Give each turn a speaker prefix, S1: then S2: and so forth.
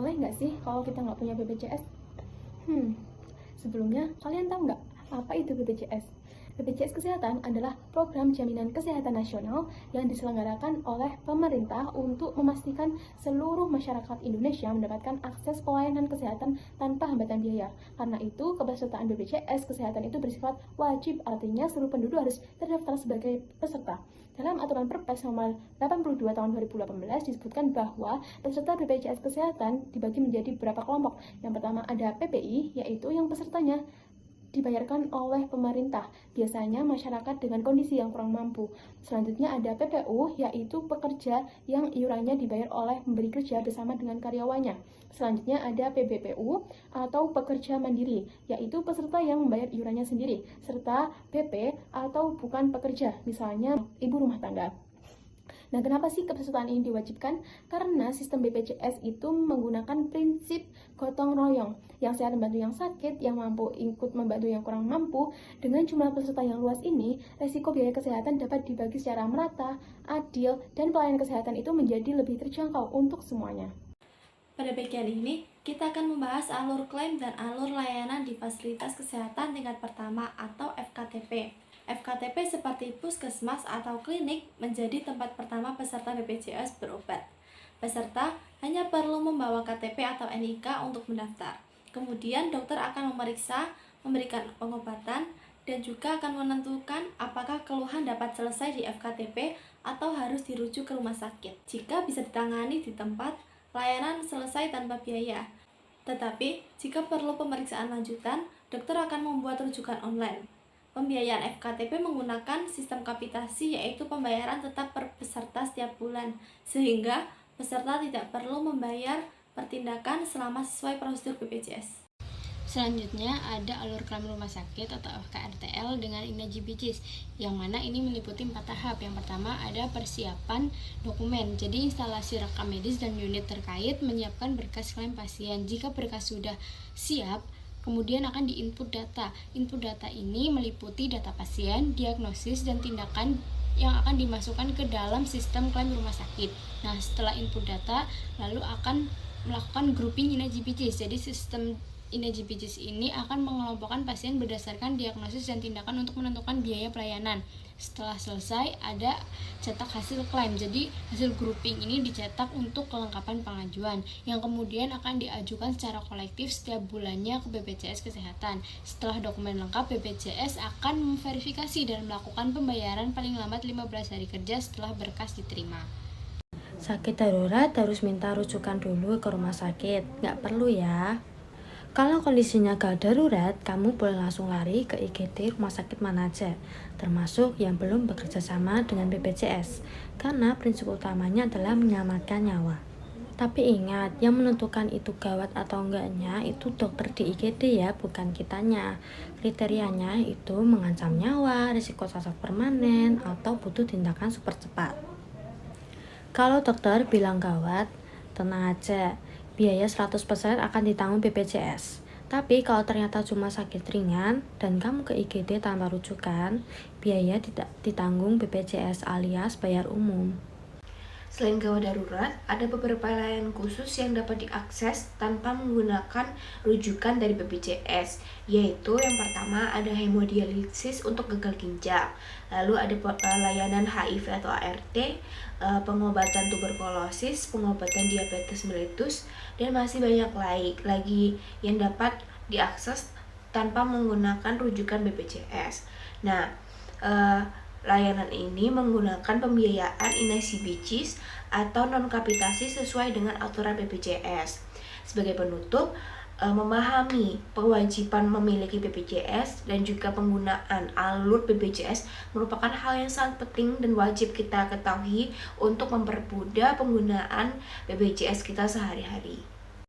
S1: Boleh nggak sih kalau kita nggak punya BPJS? Sebelumnya, kalian tahu nggak apa itu BPJS? BPJS Kesehatan adalah program jaminan kesehatan nasional yang diselenggarakan oleh pemerintah untuk memastikan seluruh masyarakat Indonesia mendapatkan akses pelayanan kesehatan tanpa hambatan biaya. Karena itu, kepesertaan BPJS Kesehatan itu bersifat wajib, artinya seluruh penduduk harus terdaftar sebagai peserta. Dalam aturan Perpres nomor 82 tahun 2018 disebutkan bahwa peserta BPJS Kesehatan dibagi menjadi beberapa kelompok. Yang pertama ada PPI, yaitu yang pesertanya dibayarkan oleh pemerintah, biasanya masyarakat dengan kondisi yang kurang mampu. Selanjutnya ada PPU, yaitu pekerja yang iurannya dibayar oleh pemberi kerja bersama dengan karyawannya. Selanjutnya ada PBPU atau pekerja mandiri, yaitu peserta yang membayar iurannya sendiri, serta PP atau bukan pekerja, misalnya ibu rumah tangga. Nah, kenapa sih kepesertaan ini diwajibkan? Karena sistem BPJS itu menggunakan prinsip gotong royong. Yang sehat membantu yang sakit, yang mampu ikut membantu yang kurang mampu. Dengan jumlah peserta yang luas ini, resiko biaya kesehatan dapat dibagi secara merata, adil, dan pelayanan kesehatan itu menjadi lebih terjangkau untuk semuanya.
S2: Pada bagian ini, kita akan membahas alur klaim dan alur layanan di fasilitas kesehatan tingkat pertama atau FKTP. FKTP seperti puskesmas atau klinik menjadi tempat pertama peserta BPJS berobat. Peserta hanya perlu membawa KTP atau NIK untuk mendaftar. Kemudian dokter akan memeriksa, memberikan pengobatan, dan juga akan menentukan apakah keluhan dapat selesai di FKTP atau harus dirujuk ke rumah sakit. Jika bisa ditangani di tempat, layanan selesai tanpa biaya. Tetapi, jika perlu pemeriksaan lanjutan, dokter akan membuat rujukan online. Pembiayaan FKTP menggunakan sistem kapitasi, yaitu pembayaran tetap per peserta setiap bulan, sehingga peserta tidak perlu membayar pertindakan selama sesuai prosedur BPJS.
S3: Selanjutnya ada alur klaim rumah sakit atau FKRTL dengan inajbijis, yang mana ini meliputi 4 tahap. Yang pertama ada persiapan dokumen, jadi instalasi rekam medis dan unit terkait menyiapkan berkas klaim pasien. Jika berkas sudah siap, kemudian akan diinput data. Input data ini meliputi data pasien, diagnosis, dan tindakan yang akan dimasukkan ke dalam sistem klaim rumah sakit. Nah, setelah input data, lalu akan melakukan grouping inajbijis. Jadi sistem inajbijis ini akan mengelompokkan pasien berdasarkan diagnosis dan tindakan untuk menentukan biaya pelayanan. Setelah selesai, ada cetak hasil klaim. Jadi hasil grouping ini dicetak untuk kelengkapan pengajuan, yang kemudian akan diajukan secara kolektif setiap bulannya ke BPJS Kesehatan. Setelah dokumen lengkap, BPJS akan memverifikasi dan melakukan pembayaran paling lambat 15 hari kerja setelah berkas diterima.
S4: Sakit darurat harus minta rujukan dulu ke rumah sakit, nggak perlu ya. Kalau kondisinya gak darurat, kamu boleh langsung lari ke IGD rumah sakit mana aja, termasuk yang belum bekerja sama dengan BPJS, karena prinsip utamanya adalah menyelamatkan nyawa. Tapi ingat, yang menentukan itu gawat atau enggaknya itu dokter di IGD ya, bukan kitanya. Kriterianya itu mengancam nyawa, risiko cacat permanen, atau butuh tindakan super cepat. Kalau dokter bilang gawat, tenang aja, biaya 100% akan ditanggung BPJS. Tapi kalau ternyata cuma sakit ringan dan kamu ke IGD tanpa rujukan, biaya tidak ditanggung BPJS alias bayar umum.
S5: Selain gawat darurat, ada beberapa layanan khusus yang dapat diakses tanpa menggunakan rujukan dari BPJS, yaitu yang pertama ada hemodialisis untuk gagal ginjal, lalu ada layanan HIV atau ART, pengobatan tuberkulosis, pengobatan diabetes mellitus, dan masih banyak lagi yang dapat diakses tanpa menggunakan rujukan BPJS. Nah, layanan ini menggunakan pembiayaan inajbijis atau non-kapitasi sesuai dengan aturan BPJS. Sebagai penutup, memahami kewajiban memiliki BPJS dan juga penggunaan alur BPJS merupakan hal yang sangat penting dan wajib kita ketahui untuk mempermudah penggunaan BPJS kita sehari-hari.